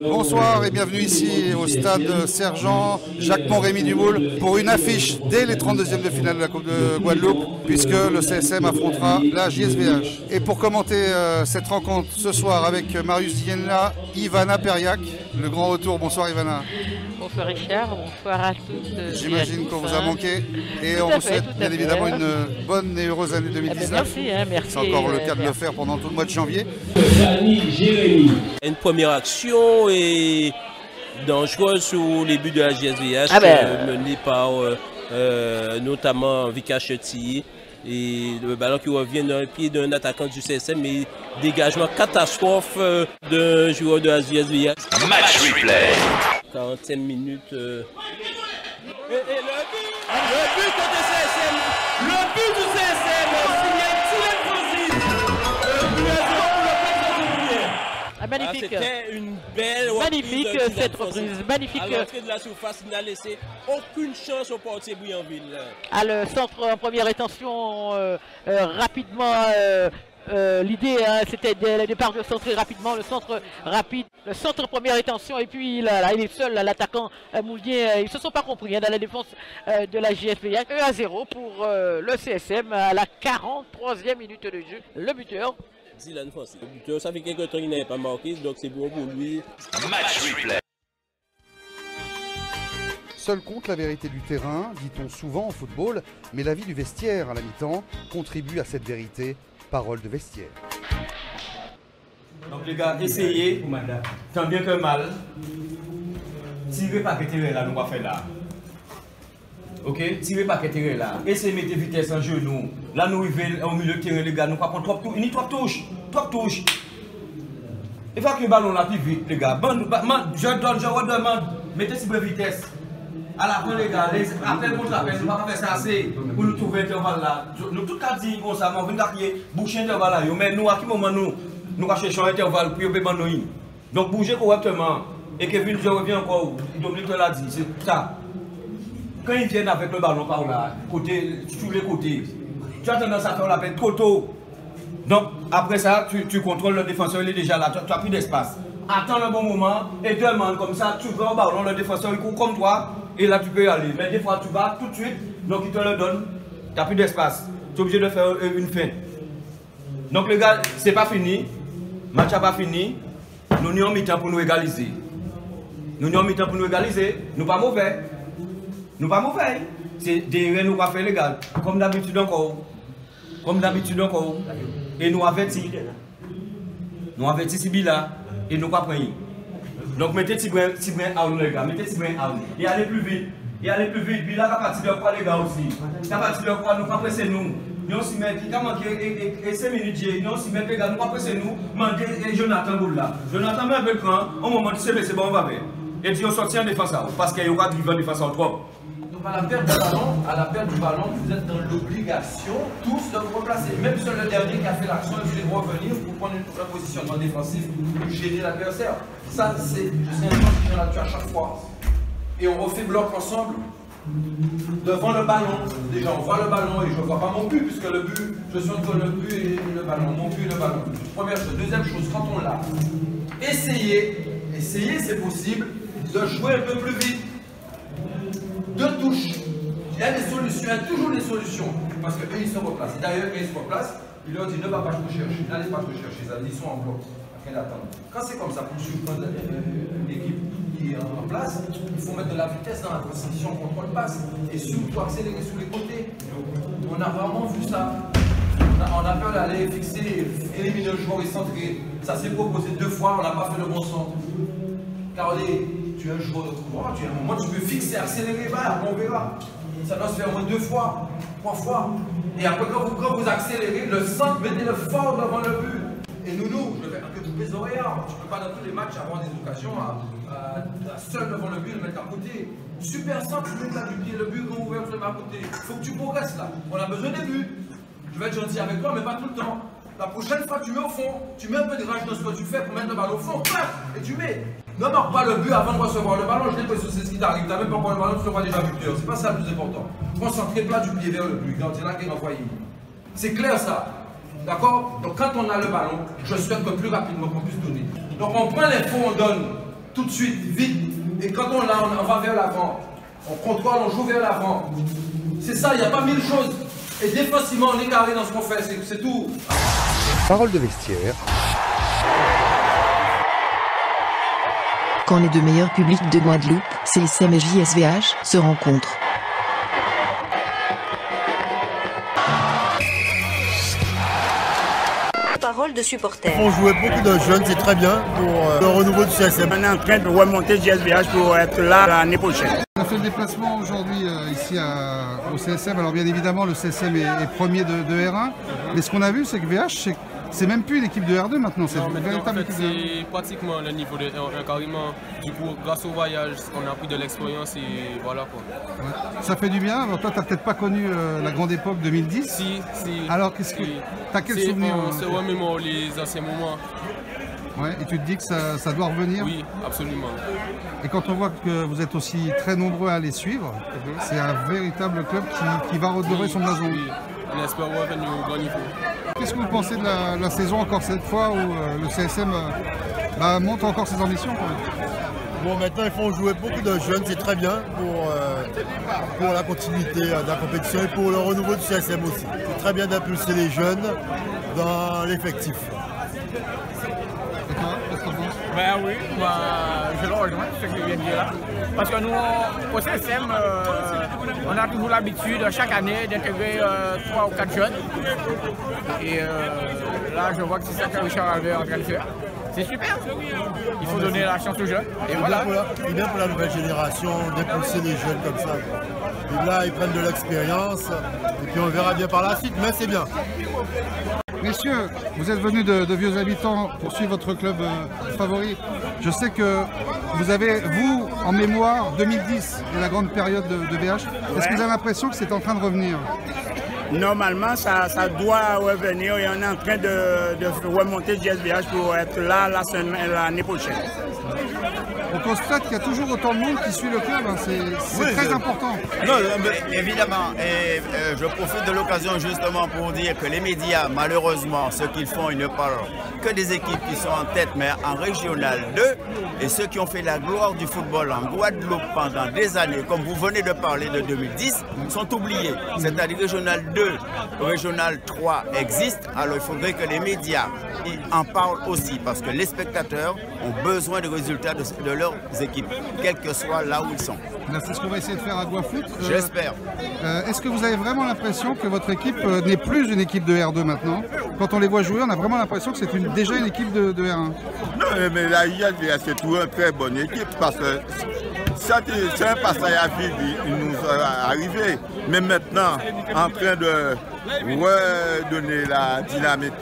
Bonsoir et bienvenue ici au stade Sergent Jacques Monrémy du Moule pour une affiche dès les 32e de finale de la Coupe de Guadeloupe puisque le CSM affrontera la JSVH. Et pour commenter cette rencontre ce soir avec Marius Dienna, Ivana Periac, le grand retour. Bonsoir Ivana. Bonsoir Richard, bonsoir à tous. J'imagine qu'on vous a manqué et on vous souhaite bien évidemment une bonne et heureuse année 2019. Merci. C'est encore le cas de le faire pendant tout le mois de janvier. Une première action et dangereuse sur les buts de la JSVH menée par notamment Vika Chetty. Et le ballon qui revient dans le pied d'un attaquant du CSM, mais dégagement catastrophe d'un joueur de la JSVH. Match replay. 40e minute. Et le but contre le CSM. Le but du CSM. Magnifique. C'était une belle magnifique cette reprise. Magnifique. À l'entrée de la surface, il n'a laissé aucune chance au portier Bouillonville. À le centre en première intention, rapidement. L'idée c'était le départ de centrer rapidement, le centre rapide, le centre première intention et puis là, il est seul, l'attaquant Moulier, ils ne se sont pas compris dans la défense de la JSVH. 1-0 pour le CSM à la 43e minute de jeu. Le buteur. Zilan Francis. Le buteur, ça fait quelques temps qu'il n'avait pas marqué, donc c'est bon pour lui. Match replay. Seul compte la vérité du terrain, dit-on souvent en football, mais la vie du vestiaire à la mi-temps contribue à cette vérité. Parole de vestiaire. Donc les gars, essayez, tant bien que mal, tirez pas que tirez là, nous va faire là. Ok, tirez pas que tirez là. Essayez de mettre vitesse en genou. Là nous arrivons au milieu de terrain les gars, nous pas prendre trop touches, ni trop touches. Il faut que le ballon là plus vite les gars. Je redemande, mettez si bonne vitesse. À la fin les gars, appel contre appel, nous ne pouvons pas faire ça assez pour nous trouver l'intervalle là. Nous tout cas dit comme ça, on va venir boucher l'intervalle là. Mais nous à quel moment nous cherchons un intervalle pour nous. Donc bougez correctement. Et Kevin je reviens encore, Dominique l'a dit, c'est ça. Quand ils viennent avec le ballon par là, sur les côtés, tu as tendance à faire la peine trop tôt. Donc après ça, tu contrôles le défenseur, il est déjà là, tu n'as plus d'espace. Attends le bon moment et demande comme ça, tu vas au ballon, le défenseur il court comme toi. Et là tu peux y aller. Mais des fois tu vas tout de suite, donc il te le donne, tu n'as plus d'espace. Tu es obligé de faire une feinte. Donc les gars, c'est pas fini. Le match n'a pas fini. Nous n'y en mi-temps pour nous égaliser. Nous n'y en mi-temps pour nous égaliser. Nous pas mauvais. Nous pas mauvais. C'est des erreurs nous pas faire les gars. Comme d'habitude encore. Et nous avertis. Nous avertis Sibila. Et nous pas prendre. Donc mettez Tibrin à nous les gars, mettez Tibrin à nous. Et allez plus vite. Puis là, la partie de quoi les gars aussi. La partie de quoi nous pas presser nous. Nous aussi mettre, il a manqué et 5 minutes, nous aussi mettre les gars, nous pas presser nous. Mandez Jonathan Boula. Jonathan met un peu de cran, au moment de se c'est bon, on va faire. Et puis on sortit en défense parce qu'il y aura du vent défense en trop. Donc à la perte du ballon, vous êtes dans l'obligation tous de vous replacer. Même sur le dernier qui a fait l'action, vous devez revenir pour prendre un positionnement défensif pour gérer l'adversaire. Ça, c'est un point qui vient là-dessus à chaque fois. Et on refait bloc ensemble devant le ballon. Déjà, on voit le ballon et je ne vois pas mon but, puisque le but, je suis entre le but et le ballon. Mon but et le ballon. Première chose. Deuxième chose, quand on l'a, essayez, c'est possible, de jouer un peu plus vite. Deux touches. Il y a des solutions, il y a toujours des solutions. Parce qu'eux, ils se replacent. D'ailleurs, quand ils se replacent, ils leur disent ne va pas te chercher, n'allez pas te chercher. Ils sont en bloc. Quand c'est comme ça, pour surprendre l'équipe qui est en place, il faut mettre de la vitesse dans la transition contrôle-passe et surtout accélérer sur les côtés. On a vraiment vu ça. On a peur d'aller fixer, éliminer le joueur et centrer. Ça s'est proposé 2 fois, on n'a pas fait le bon centre. Car tu es un joueur de couloir, tu as un moment, tu peux fixer, accélérer, on verra. Ça doit se faire au moins 2 fois, 3 fois. Et après, quand vous accélérez, le centre, mettez-le fort devant le but. Et nous, je vais un peu couper les oreilles. Tu ne peux pas dans tous les matchs avoir des occasions à seul devant le but, le mettre à côté. Super centre, tu mets là du pied, le but qu'on ouvert, tu le mets à côté. Il faut que tu progresses là. On a besoin des buts. Je vais être gentil avec toi, mais pas tout le temps. La prochaine fois, tu mets au fond. Tu mets un peu de rage dans ce que tu fais pour mettre le ballon au fond. Et tu mets. Ne marque pas le but avant de recevoir le ballon. Je l'ai précisé, c'est ce qui t'arrive. Tu n'as même pas encore le ballon, tu le vois déjà buteur. C'est pas ça le plus important. Concentrez-toi du pied vers le but. C'est là qu'il est envoyé. C'est clair ça. D'accord? Donc quand on a le ballon, je souhaite que plus rapidement qu'on puisse donner. Donc on prend l'info, on donne. tout de suite, vite. Et quand on l'a, on va vers l'avant. On contrôle, on joue vers l'avant. C'est ça, il n'y a pas mille choses. Et défensivement, on est carré dans ce qu'on fait, c'est tout. Parole de vestiaire. Quand les deux meilleurs publics de Guadeloupe, CSM et JSVH, se rencontrent. Parole de supporters. On jouait beaucoup de jeunes, c'est très bien pour le renouveau du CSM. On est en train de remonter JSVH pour être là l'année prochaine. On a fait le déplacement aujourd'hui ici au CSM. Alors bien évidemment, le CSM est premier de R1. Mais ce qu'on a vu, c'est que VH, c'est même plus une équipe de R2 maintenant. C'est une véritable équipe de R1. C'est pratiquement le niveau de R1 carrément. Du coup, grâce au voyage, on a pris de l'expérience et voilà quoi. Ouais. Ça fait du bien. Alors, toi, tu n'as peut-être pas connu la grande époque 2010. Si. Alors, qu'est-ce que t'as quel souvenir? C'est remémore les anciens moments. Ouais, et tu te dis que ça doit revenir? Oui, absolument. Et quand on voit que vous êtes aussi très nombreux à les suivre, c'est un véritable club qui va redorer son blason. Oui, on espère revenir au grand niveau. Qu'est-ce que vous pensez de la saison encore cette fois où le CSM monte encore ses ambitions quand même? Bon, maintenant, il faut jouer beaucoup de jeunes, c'est très bien pour la continuité de la compétition et pour le renouveau du CSM aussi. C'est très bien d'impulser les jeunes dans l'effectif. Et toi, qu'est-ce que tu penses? Ben oui, je le rejoins, ce que je viens de dire là. Parce que nous, au CSM, on a toujours l'habitude, chaque année, d'intégrer 3 ou 4 jeunes. Et là, je vois que c'est ça que Richard Albert est en train de faire. C'est super. Il faut donner la chance aux jeunes. Et voilà. C'est bien pour la nouvelle génération d'impulser les jeunes comme ça. Et là, ils prennent de l'expérience. Et puis on verra bien par la suite, mais c'est bien. Messieurs, vous êtes venus de vieux habitants pour suivre votre club favori. Je sais que vous avez, vous, en mémoire, 2010, la grande période de VH. Est-ce que vous avez l'impression que c'est en train de revenir? Normalement, ça doit revenir et on est en train de remonter JSVH pour être là l'année prochaine. On constate qu'il y a toujours autant de monde qui suit le club, hein. C'est très important. Non, évidemment, et je profite de l'occasion justement pour dire que les médias, malheureusement, ce qu'ils font, ils ne parlent que des équipes qui sont en tête, mais en Régional 2, et ceux qui ont fait la gloire du football en Guadeloupe pendant des années, comme vous venez de parler de 2010, sont oubliés. C'est-à-dire Régional 2, Régional 3 existent, alors il faudrait que les médias en parlent aussi, parce que les spectateurs ont besoin de résultats de leurs équipes, quel que soit là où ils sont. C'est ce qu'on va essayer de faire à Guafoot. J'espère. Est-ce que vous avez vraiment l'impression que votre équipe n'est plus une équipe de R2 maintenant? Quand on les voit jouer, on a vraiment l'impression que c'est déjà une équipe de R1. Non, mais la ISVH, c'est toujours une très bonne équipe parce que c'est un passage à vide, il nous est arrivé. Mais maintenant, en train de redonner la dynamique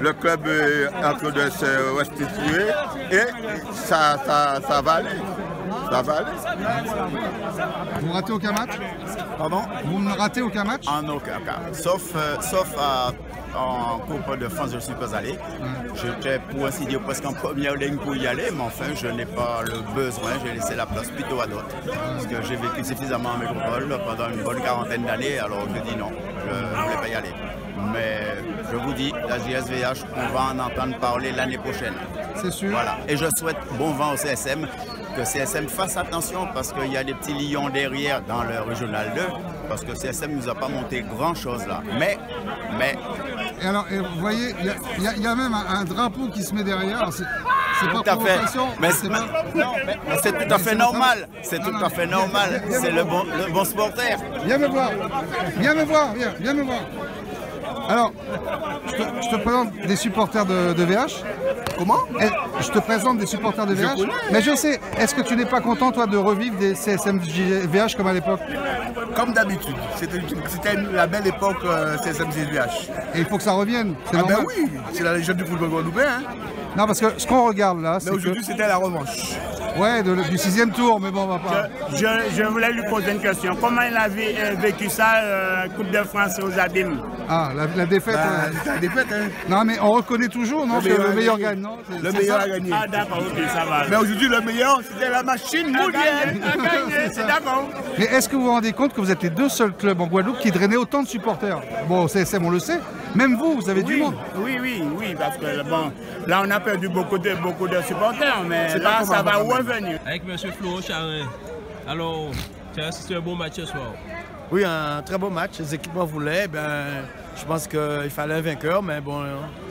le club est en train de se restituer et ça va aller. Ça va aller. Vous ratez aucun match? Pardon? Vous ne ratez aucun match? En aucun cas. Sauf en Coupe de France, je ne suis pas allé. J'étais pour ainsi dire presque en première ligne pour y aller, mais enfin je n'ai pas le besoin, j'ai laissé la place plutôt à d'autres. Parce que j'ai vécu suffisamment en métropole pendant une bonne quarantaine d'années, alors je dis non, je ne voulais pas y aller. Mais je vous dis, la JSVH, on va en entendre parler l'année prochaine. C'est sûr. Voilà. Et je souhaite bon vent au CSM, que CSM fasse attention parce qu'il y a des petits lions derrière dans le Régional 2, parce que CSM ne nous a pas monté grand chose là. Mais... Et alors, vous voyez, il y a même un drapeau qui se met derrière. C'est pas provocation. Mais c'est tout à fait normal. C'est tout à fait normal. C'est le bon supporter. Viens me voir. Viens me voir. Viens me voir. Alors, je te présente des supporters de VH. Comment? Je te présente des supporters de VH. Mais je sais, est-ce que tu n'es pas content, toi, de revivre des CSM VH comme à l'époque? Comme d'habitude. C'était la belle époque CSM VH. Et il faut que ça revienne. Ah ben oui, c'est la légende du football guadeloupéen. Hein. Non, parce que ce qu'on regarde là, c'est aujourd'hui, c'était la revanche. Ouais, du 6e tour, mais bon, on va pas... Je voulais lui poser une question. Comment il a vécu ça, Coupe de France aux Abîmes? Ah, la défaite. La défaite, hein. Non, mais on reconnaît toujours, non, que le meilleur gagne, non? Le meilleur a gagné. Ah, d'accord, ok, ça va. Mais aujourd'hui, le meilleur, c'était la machine mondiale. A gagné, c'est d'accord. Mais est-ce que vous vous rendez compte que vous êtes les deux seuls clubs en Guadeloupe qui drainaient autant de supporters? Bon, au CSM, on le sait, Même vous avez du monde. Oui, parce que bon, là on a perdu beaucoup de supporters, mais là ça va revenir. Avec M. Florent Charin, alors tu as assisté à un bon match ce soir? Oui, un très beau match. Les équipes voulaient. Je pense qu'il fallait un vainqueur, mais bon,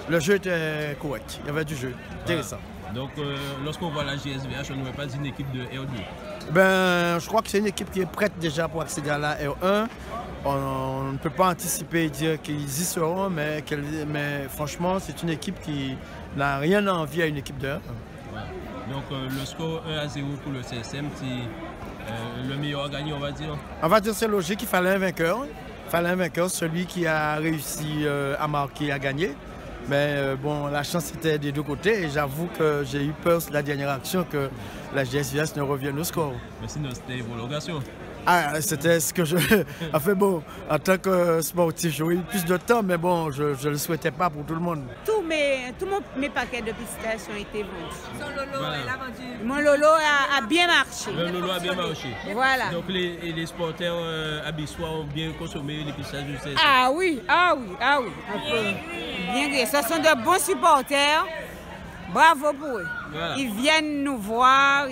le jeu était correct. Il y avait du jeu. Intéressant. Donc, lorsqu'on voit la JSVH, on ne voit pas une équipe de R2? Je crois que c'est une équipe qui est prête déjà pour accéder à la R1. On ne peut pas anticiper et dire qu'ils y seront, mais franchement, c'est une équipe qui n'a rien à envier à une équipe de R1. Ouais. Donc, le score 1-0 pour le CSM, c'est le meilleur gagné, on va dire? On va dire c'est logique, il fallait un vainqueur. Il fallait un vainqueur, celui qui a réussi à marquer, à gagner. Mais bon, la chance était des deux côtés et j'avoue que j'ai eu peur sur la dernière action que la JSVS ne revienne au score. Mais sinon, c'était une prolongation. Ah, c'était ce que je... Enfin bon, en tant que sportif, j'aurais eu plus de temps, mais bon, je ne le souhaitais pas pour tout le monde. Tous mes paquets de pistaches ont été vendus. Son Lolo, elle a vendu. Mon Lolo a bien marché. Le Lolo a bien marché. Voilà. Donc les sporteurs abyssois ont bien consommé les pistaches du CSM. Ah oui. Bien que ce sont de bons supporters. Bravo pour eux. Voilà. Ils viennent nous voir.